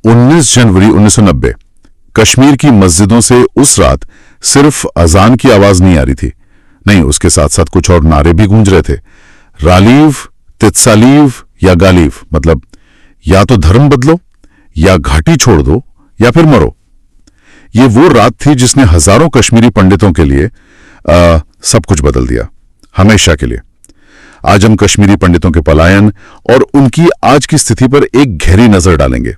19 जनवरी 1990 कश्मीर की मस्जिदों से उस रात सिर्फ अजान की आवाज नहीं आ रही थी, नहीं, उसके साथ साथ कुछ और नारे भी गूंज रहे थे। रालीव, तित्सालीव या गालीव, मतलब या तो धर्म बदलो, या घाटी छोड़ दो, या फिर मरो। ये वो रात थी जिसने हजारों कश्मीरी पंडितों के लिए सब कुछ बदल दिया, हमेशा के लिए। आज हम कश्मीरी पंडितों के पलायन और उनकी आज की स्थिति पर एक गहरी नजर डालेंगे।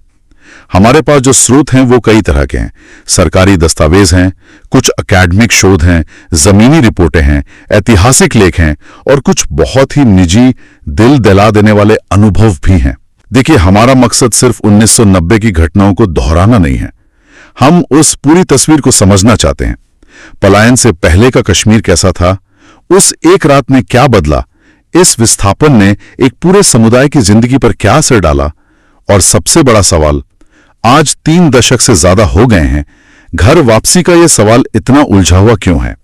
हमारे पास जो स्रोत हैं वो कई तरह के हैं। सरकारी दस्तावेज हैं, कुछ अकादमिक शोध हैं, जमीनी रिपोर्टें हैं, ऐतिहासिक लेख हैं और कुछ बहुत ही निजी, दिल दहला देने वाले अनुभव भी हैं। देखिए, हमारा मकसद सिर्फ 1990 की घटनाओं को दोहराना नहीं है, हम उस पूरी तस्वीर को समझना चाहते हैं। पलायन से पहले का कश्मीर कैसा था, उस एक रात में क्या बदला, इस विस्थापन ने एक पूरे समुदाय की जिंदगी पर क्या असर डाला, और सबसे बड़ा सवाल, आज 3 दशक से ज्यादा हो गए हैं, घर वापसी का यह सवाल इतना उलझा हुआ क्यों है।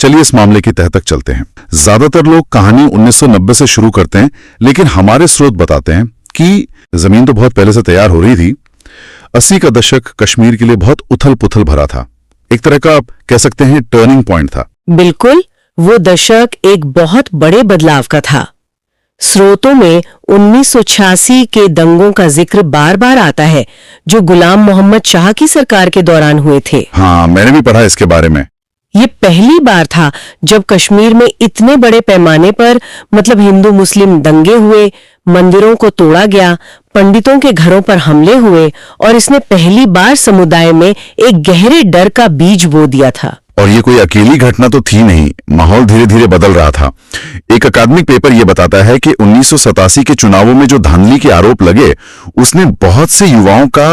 चलिए इस मामले की तह तक चलते हैं। ज्यादातर लोग कहानी 1990 से शुरू करते हैं, लेकिन हमारे स्रोत बताते हैं कि जमीन तो बहुत पहले से तैयार हो रही थी। 80 का दशक कश्मीर के लिए बहुत उथल पुथल भरा था, एक तरह का आप कह सकते हैं टर्निंग पॉइंट था। बिल्कुल, वो दशक एक बहुत बड़े बदलाव का था। स्रोतों में 1986 के दंगों का जिक्र बार बार आता है, जो गुलाम मोहम्मद शाह की सरकार के दौरान हुए थे। हाँ, मैंने भी पढ़ा इसके बारे में। ये पहली बार था जब कश्मीर में इतने बड़े पैमाने पर, मतलब हिंदू मुस्लिम दंगे हुए, मंदिरों को तोड़ा गया, पंडितों के घरों पर हमले हुए, और इसने पहली बार समुदाय में एक गहरे डर का बीज बो दिया था। और ये कोई अकेली घटना तो थी नहीं, माहौल धीरे धीरे बदल रहा था। एक अकादमिक पेपर यह बताता है कि 1987 के चुनावों में जो धांधली के आरोप लगे, उसने बहुत से युवाओं का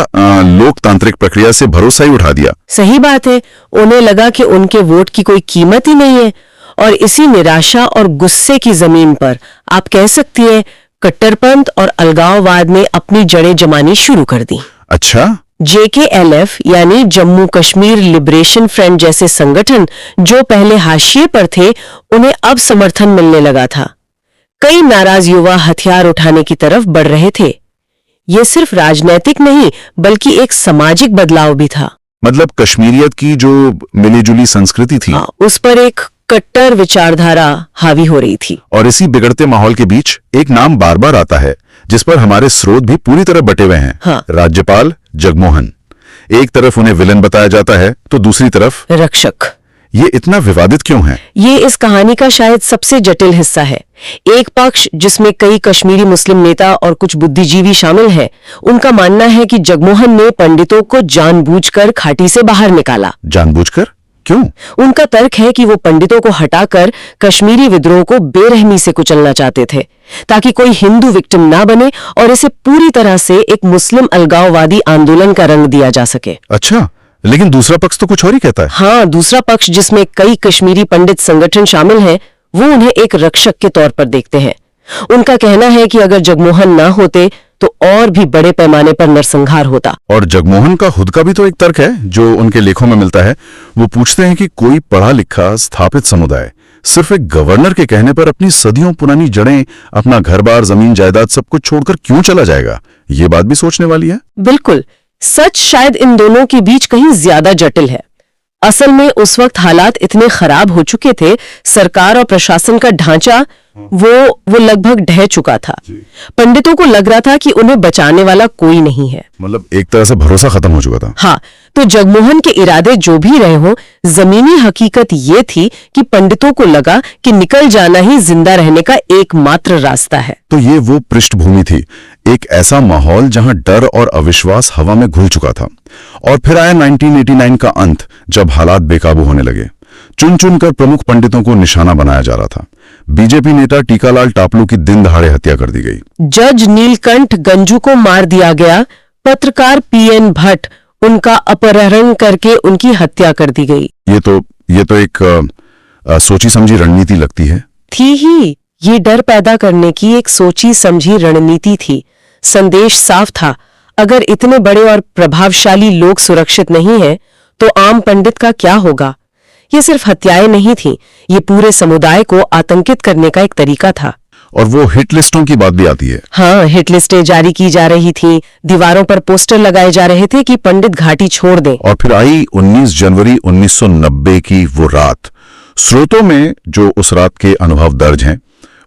लोकतांत्रिक प्रक्रिया से भरोसा ही उठा दिया। सही बात है, उन्हें लगा कि उनके वोट की कोई कीमत ही नहीं है, और इसी निराशा और गुस्से की जमीन पर आप कह सकती हैं कट्टरपंथ और अलगाववाद ने अपनी जड़ें जमानी शुरू कर दी। अच्छा, JKLF यानी जम्मू कश्मीर लिबरेशन फ्रंट जैसे संगठन, जो पहले हाशिए पर थे, उन्हें अब समर्थन मिलने लगा था। कई नाराज युवा हथियार उठाने की तरफ बढ़ रहे थे। ये सिर्फ राजनीतिक नहीं, बल्कि एक सामाजिक बदलाव भी था। मतलब कश्मीरियत की जो मिलीजुली संस्कृति थी, उस पर एक कट्टर विचारधारा हावी हो रही थी। और इसी बिगड़ते माहौल के बीच एक नाम बार बार आता है, जिस पर हमारे स्रोत भी पूरी तरह बटे हुए हैं। हाँ। राज्यपाल जगमोहन। एक तरफ उन्हें विलन बताया जाता है, तो दूसरी तरफ रक्षक। ये इतना विवादित क्यों है? ये इस कहानी का शायद सबसे जटिल हिस्सा है। एक पक्ष, जिसमें कई कश्मीरी मुस्लिम नेता और कुछ बुद्धिजीवी शामिल हैं, उनका मानना है कि जगमोहन ने पंडितों को जानबूझकर घाटी से बाहर निकाला। जानबूझकर? क्यों? उनका तर्क है कि वो पंडितों को हटाकर कश्मीरी विद्रोह को बेरहमी से कुचलना चाहते थे, ताकि कोई हिंदू विक्टिम ना बने और इसे पूरी तरह से एक मुस्लिम अलगाववादी आंदोलन का रंग दिया जा सके। अच्छा, लेकिन दूसरा पक्ष तो कुछ और ही कहता है। हाँ, दूसरा पक्ष, जिसमें कई कश्मीरी पंडित संगठन शामिल हैं, वो उन्हें एक रक्षक के तौर पर देखते हैं। उनका कहना है कि अगर जगमोहन ना होते तो और भी बड़े पैमाने पर नरसंहार होता। और जगमोहन का खुद का भी तो एक तर्क है जो उनके लेखों में मिलता है। वो पूछते हैं कि कोई पढ़ा लिखा स्थापित समुदाय सिर्फ एक गवर्नर के कहने पर अपनी सदियों पुरानी जड़ें, अपना घर बार, जमीन जायदाद सब कुछ छोड़कर क्यों चला जाएगा? ये बात भी सोचने वाली है। बिल्कुल, सच शायद इन दोनों के बीच कहीं ज्यादा जटिल है। असल में उस वक्त हालात इतने खराब हो चुके थे, सरकार और प्रशासन का ढांचा वो लगभग ढह चुका था। पंडितों को लग रहा था कि उन्हें बचाने वाला कोई नहीं है। मतलब एक तरह से भरोसा खत्म हो चुका था। हाँ, तो जगमोहन के इरादे जो भी रहे हों, जमीनी हकीकत ये थी कि पंडितों को लगा कि निकल जाना ही जिंदा रहने का एकमात्र रास्ता है। तो ये वो पृष्ठभूमि थी, एक ऐसा माहौल जहां डर और अविश्वास हवा में घुल चुका था। और फिर आया 1989 का अंत, जब हालात बेकाबू होने लगे। चुन चुनकर प्रमुख पंडितों को निशाना बनाया जा रहा था। बीजेपी नेता टीकालाल टापलू की दिन दहाड़े हत्या कर दी गई। जज नीलकंठ गंजू को मार दिया गया। पत्रकार PN भट्ट, उनका अपहरण करके उनकी हत्या कर दी गई। ये तो एक सोची समझी रणनीति लगती है। थी ही, ये डर पैदा करने की एक सोची समझी रणनीति थी। संदेश साफ था, अगर इतने बड़े और प्रभावशाली लोग सुरक्षित नहीं हैं, तो आम पंडित का क्या होगा? ये सिर्फ हत्याएं नहीं थीं, ये पूरे समुदाय को आतंकित करने का एक तरीका था। और वो हिट लिस्टों की बात भी आती है। हाँ, हिट लिस्टें जारी की जा रही थी, दीवारों पर पोस्टर लगाए जा रहे थे कि पंडित घाटी छोड़ दें। और फिर आई 19 जनवरी 1990 की वो रात। स्रोतों में जो उस रात के अनुभव दर्ज हैं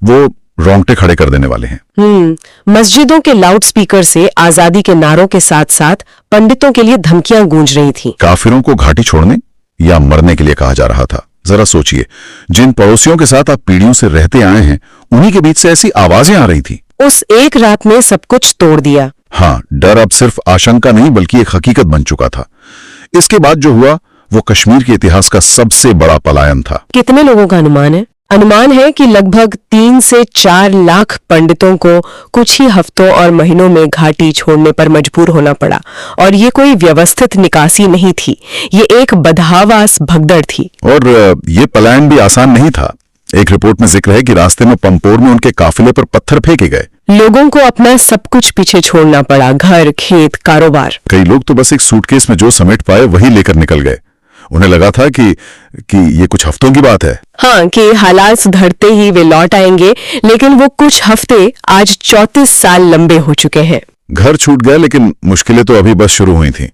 वो रोंगटे खड़े कर देने वाले हैं। मस्जिदों के लाउड स्पीकर से आजादी के नारों के साथ साथ पंडितों के लिए धमकियां गूंज रही थीं। काफिरों को घाटी छोड़ने या मरने के लिए कहा जा रहा था। जरा सोचिए, जिन पड़ोसियों के साथ आप पीढ़ियों से रहते आए हैं उन्हीं के बीच से ऐसी आवाजें आ रही थी। उस एक रात में सब कुछ तोड़ दिया। हाँ, डर अब सिर्फ आशंका नहीं बल्कि एक हकीकत बन चुका था। इसके बाद जो हुआ वो कश्मीर के इतिहास का सबसे बड़ा पलायन था। कितने लोगों का अनुमान है? अनुमान है कि लगभग 3 से 4 लाख पंडितों को कुछ ही हफ्तों और महीनों में घाटी छोड़ने पर मजबूर होना पड़ा। और ये कोई व्यवस्थित निकासी नहीं थी, ये एक बदहवास भगदड़ थी। और ये पलायन भी आसान नहीं था। एक रिपोर्ट में जिक्र है कि रास्ते में पंपोर में उनके काफिले पर पत्थर फेंके गए। लोगों को अपना सब कुछ पीछे छोड़ना पड़ा, घर, खेत, कारोबार। कई लोग तो बस एक सूटकेस में जो समेट पाए वही लेकर निकल गए। उन्हें लगा था कि ये कुछ हफ्तों की बात है। हाँ, कि हालात सुधरते ही वे लौट आएंगे, लेकिन वो कुछ हफ्ते आज 34 साल लंबे हो चुके हैं। घर छूट गए, लेकिन मुश्किलें तो अभी बस शुरू हुई थीं।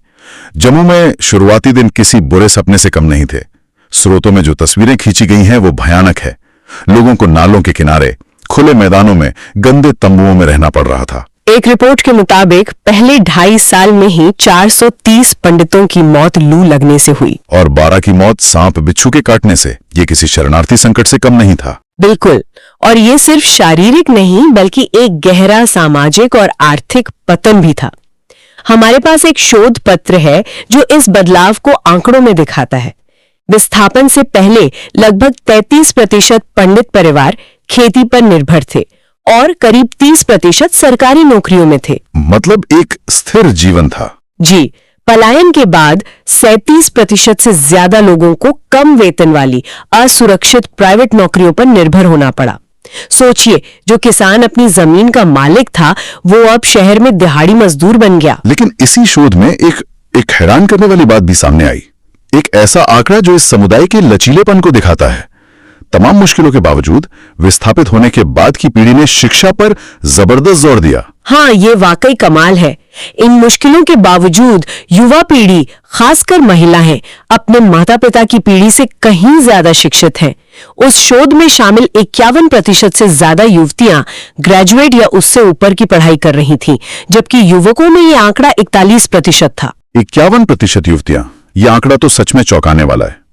जम्मू में शुरुआती दिन किसी बुरे सपने से कम नहीं थे। स्रोतों में जो तस्वीरें खींची गई हैं वो भयानक है। लोगों को नालों के किनारे, खुले मैदानों में, गंदे तंबुओं में रहना पड़ रहा था। एक रिपोर्ट के मुताबिक पहले 2.5 साल में ही 430 पंडितों की मौत लू लगने से हुई और 12 की मौत सांप बिच्छू के काटने से। ये किसी शरणार्थी संकट से कम नहीं था। बिल्कुल। और ये सिर्फ शारीरिक नहीं बल्कि एक गहरा सामाजिक और आर्थिक पतन भी था। हमारे पास एक शोध पत्र है जो इस बदलाव को आंकड़ों में दिखाता है। विस्थापन से पहले लगभग 33% पंडित परिवार खेती पर निर्भर थे और करीब 30% सरकारी नौकरियों में थे। मतलब एक स्थिर जीवन था। जी। पलायन के बाद 37% से ज्यादा लोगों को कम वेतन वाली असुरक्षित प्राइवेट नौकरियों पर निर्भर होना पड़ा। सोचिए, जो किसान अपनी जमीन का मालिक था वो अब शहर में दिहाड़ी मजदूर बन गया। लेकिन इसी शोध में एक हैरान करने वाली बात भी सामने आई। एक ऐसा आंकड़ा जो इस समुदाय के लचीलेपन को दिखाता है। तमाम मुश्किलों के बावजूद विस्थापित होने के बाद की पीढ़ी ने शिक्षा पर जबरदस्त जोर दिया। हाँ, ये वाकई कमाल है। इन मुश्किलों के बावजूद युवा पीढ़ी, खासकर महिलाएं, अपने माता पिता की पीढ़ी से कहीं ज्यादा शिक्षित हैं। उस शोध में शामिल 51% से ज्यादा युवतियां ग्रेजुएट या उससे ऊपर की पढ़ाई कर रही थीं, जबकि युवकों में ये आंकड़ा 41% था। 51% युवतियां, ये आंकड़ा तो सच में चौंकाने वाला है।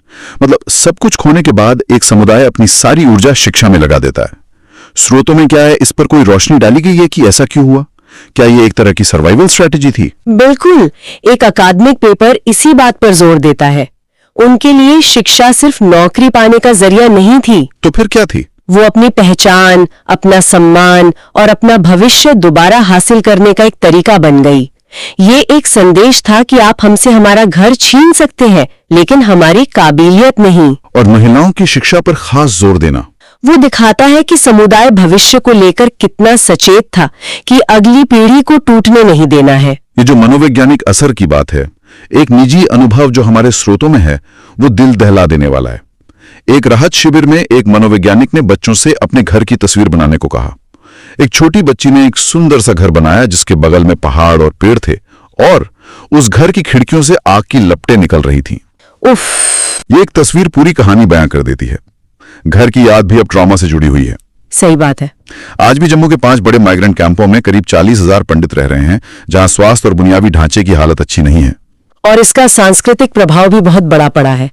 मतलब सब कुछ खोने के बाद एक समुदाय अपनी सारी ऊर्जा शिक्षा में लगा देता है। स्रोतों में क्या है, इस पर कोई रोशनी डाली गई है कि ऐसा क्यों हुआ? क्या ये एक तरह की सर्वाइवल स्ट्रेटेजी थी? बिल्कुल। एक अकादमिक पेपर इसी बात पर जोर देता है। उनके लिए शिक्षा सिर्फ नौकरी पाने का जरिया नहीं थी। तो फिर क्या थी? वो अपनी पहचान, अपना सम्मान और अपना भविष्य दोबारा हासिल करने का एक तरीका बन गई। ये एक संदेश था कि आप हमसे हमारा घर छीन सकते हैं, लेकिन हमारी काबिलियत नहीं। और महिलाओं की शिक्षा पर खास जोर देना वो दिखाता है कि समुदाय भविष्य को लेकर कितना सचेत था कि अगली पीढ़ी को टूटने नहीं देना है। ये जो मनोवैज्ञानिक असर की बात है, एक निजी अनुभव जो हमारे स्रोतों में है, वो दिल दहला देने वाला है। एक राहत शिविर में एक मनोवैज्ञानिक ने बच्चों से अपने घर की तस्वीर बनाने को कहा। एक छोटी बच्ची ने एक सुंदर सा घर बनाया जिसके बगल में पहाड़ और पेड़ थे और उस घर की खिड़कियों से आग की लपटें निकल रही थीं। उफ! ये एक तस्वीर पूरी कहानी बयां कर देती है। घर की याद भी अब ट्रॉमा से जुड़ी हुई है। सही बात है। आज भी जम्मू के 5 बड़े माइग्रेंट कैंपों में करीब 40,000 पंडित रह रहे हैं, जहां स्वास्थ्य और बुनियादी ढांचे की हालत अच्छी नहीं है। और इसका सांस्कृतिक प्रभाव भी बहुत बड़ा पड़ा है।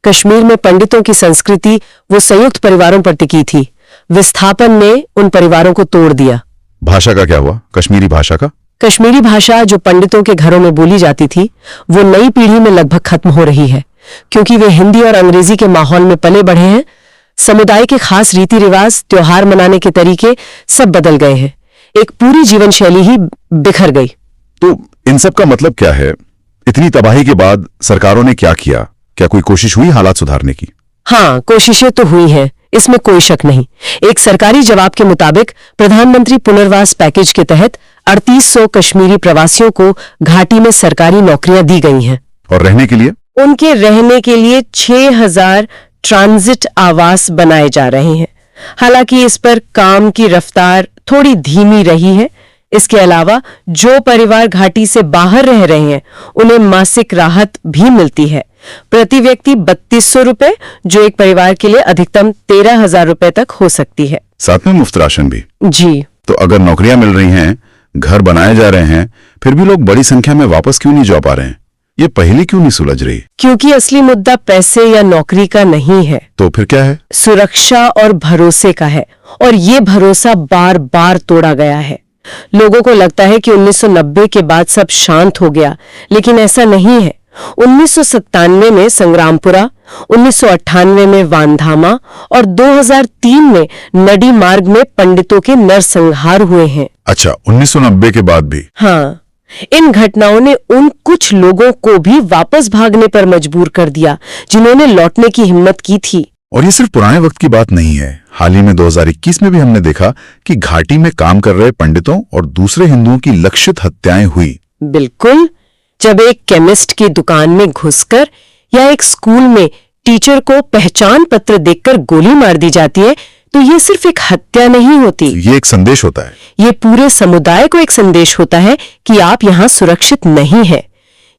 कश्मीर में पंडितों की संस्कृति वो संयुक्त परिवारों पर टिकी थी। विस्थापन ने उन परिवारों को तोड़ दिया। भाषा का क्या हुआ? कश्मीरी भाषा का? कश्मीरी भाषा जो पंडितों के घरों में बोली जाती थी, वो नई पीढ़ी में लगभग खत्म हो रही है, क्योंकि वे हिंदी और अंग्रेजी के माहौल में पले बढ़े हैं। समुदाय के खास रीति रिवाज, त्योहार मनाने के तरीके सब बदल गए हैं। एक पूरी जीवन शैली ही बिखर गई। तो इन सब का मतलब क्या है? इतनी तबाही के बाद सरकारों ने क्या किया? क्या कोई कोशिश हुई हालात सुधारने की? हाँ, कोशिशें तो हुई हैं, इसमें कोई शक नहीं। एक सरकारी जवाब के मुताबिक प्रधानमंत्री पुनर्वास पैकेज के तहत 3800 कश्मीरी प्रवासियों को घाटी में सरकारी नौकरियां दी गई हैं। और रहने के लिए? उनके रहने के लिए 6000 ट्रांजिट आवास बनाए जा रहे हैं। हालांकि इस पर काम की रफ्तार थोड़ी धीमी रही है। इसके अलावा जो परिवार घाटी से बाहर रह रहे हैं उन्हें मासिक राहत भी मिलती है, प्रति व्यक्ति 3200 रुपए, जो एक परिवार के लिए अधिकतम 13,000 रुपए तक हो सकती है। साथ में मुफ्त राशन भी। जी। तो अगर नौकरियां मिल रही हैं, घर बनाए जा रहे हैं, फिर भी लोग बड़ी संख्या में वापस क्यों नहीं जा पा रहे हैं? ये पहली क्यों नहीं सुलझ रही? क्योंकि असली मुद्दा पैसे या नौकरी का नहीं है। तो फिर क्या है? सुरक्षा और भरोसे का है, और ये भरोसा बार बार तोड़ा गया है। लोगों को लगता है कि 1990 के बाद सब शांत हो गया, लेकिन ऐसा नहीं है। 1997 में संग्रामपुरा, 1998 में वानधामा और 2003 में नडी मार्ग में पंडितों के नरसंहार हुए हैं। अच्छा, 1990 के बाद भी? हाँ, इन घटनाओं ने उन कुछ लोगों को भी वापस भागने पर मजबूर कर दिया जिन्होंने लौटने की हिम्मत की थी। और ये सिर्फ पुराने वक्त की बात नहीं है। हाल ही में 2021 में भी हमने देखा कि घाटी में काम कर रहे पंडितों और दूसरे हिंदुओं की लक्षित हत्याएं हुई। बिल्कुल। जब एक केमिस्ट की दुकान में घुसकर या एक स्कूल में टीचर को पहचान पत्र देखकर गोली मार दी जाती है, तो ये सिर्फ एक हत्या नहीं होती। ये एक संदेश होता है। ये पूरे समुदाय को एक संदेश होता है कि आप यहाँ सुरक्षित नहीं हैं।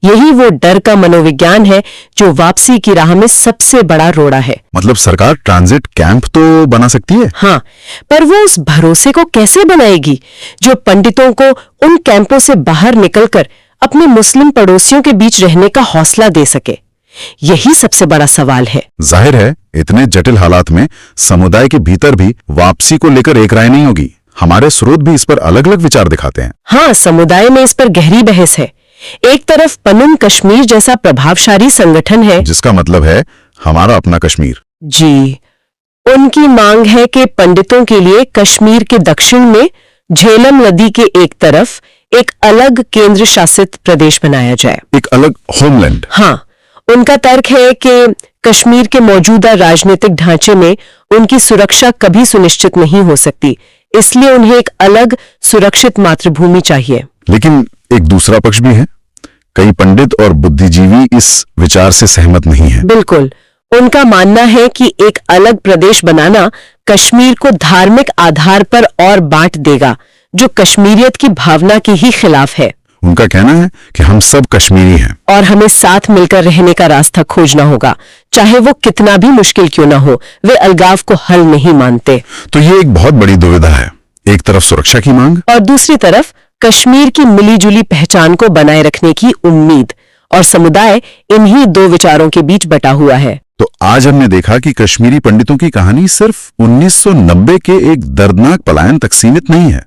यही वो डर का मनोविज्ञान है जो वापसी की राह में सबसे बड़ा रोड़ा है। मतलब सरकार ट्रांजिट कैंप तो बना सकती है? हाँ, पर वो उस भरोसे को कैसे बनाएगी जो पंडितों को उन कैंपों से बाहर निकलकर अपने मुस्लिम पड़ोसियों के बीच रहने का हौसला दे सके? यही सबसे बड़ा सवाल है। जाहिर है, इतने जटिल हालात में समुदाय के भीतर भी वापसी को लेकर एक राय नहीं होगी। हमारे स्रोत भी इस पर अलग अलग विचार दिखाते हैं। हाँ, समुदाय में इस पर गहरी बहस है। एक तरफ पनुन कश्मीर जैसा प्रभावशाली संगठन है, जिसका मतलब है हमारा अपना कश्मीर। जी। उनकी मांग है कि पंडितों के लिए कश्मीर के दक्षिण में झेलम नदी के एक तरफ एक अलग केंद्र शासित प्रदेश बनाया जाए, एक अलग होमलैंड। हाँ, उनका तर्क है कि कश्मीर के मौजूदा राजनीतिक ढांचे में उनकी सुरक्षा कभी सुनिश्चित नहीं हो सकती, इसलिए उन्हें एक अलग सुरक्षित मातृभूमि चाहिए। लेकिन एक दूसरा पक्ष भी है। कई पंडित और बुद्धिजीवी इस विचार से सहमत नहीं है। बिल्कुल। उनका मानना है कि एक अलग प्रदेश बनाना कश्मीर को धार्मिक आधार पर और बांट देगा, जो कश्मीरियत की भावना के ही खिलाफ है। उनका कहना है कि हम सब कश्मीरी हैं और हमें साथ मिलकर रहने का रास्ता खोजना होगा, चाहे वो कितना भी मुश्किल क्यों ना हो। वे अलगाव को हल नहीं मानते। तो ये एक बहुत बड़ी दुविधा है। एक तरफ सुरक्षा की मांग और दूसरी तरफ कश्मीर की मिलीजुली पहचान को बनाए रखने की उम्मीद, और समुदाय इन्हीं दो विचारों के बीच बटा हुआ है। तो आज हमने देखा कि कश्मीरी पंडितों की कहानी सिर्फ 1990 के एक दर्दनाक पलायन तक सीमित नहीं है।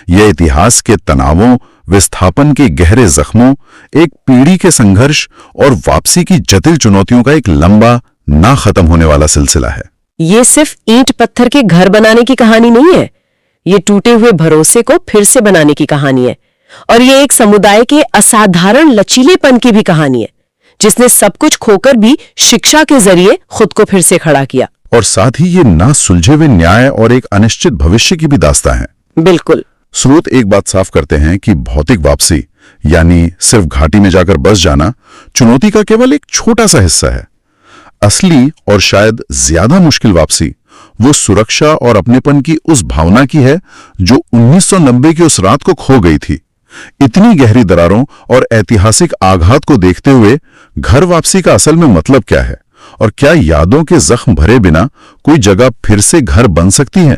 यह इतिहास के तनावों, विस्थापन के गहरे जख्मों, एक पीढ़ी के संघर्ष और वापसी की जटिल चुनौतियों का एक लंबा, ना खत्म होने वाला सिलसिला है। ये सिर्फ ईंट पत्थर के घर बनाने की कहानी नहीं है, ये टूटे हुए भरोसे को फिर से बनाने की कहानी है। और ये एक समुदाय के असाधारण लचीलेपन की भी कहानी है, जिसने सब कुछ खोकर भी शिक्षा के जरिए खुद को फिर से खड़ा किया। और साथ ही ये ना सुलझे हुए न्याय और एक अनिश्चित भविष्य की भी दास्तां है। बिल्कुल। स्रोत एक बात साफ करते हैं कि भौतिक वापसी, यानी सिर्फ घाटी में जाकर बस जाना, चुनौती का केवल एक छोटा सा हिस्सा है। असली और शायद ज्यादा मुश्किल वापसी वो सुरक्षा और अपनेपन की उस भावना की है जो 1990 की उस रात को खो गई थी। इतनी गहरी दरारों और ऐतिहासिक आघात को देखते हुए घर वापसी का असल में मतलब क्या है, और क्या यादों के जख्म भरे बिना कोई जगह फिर से घर बन सकती है?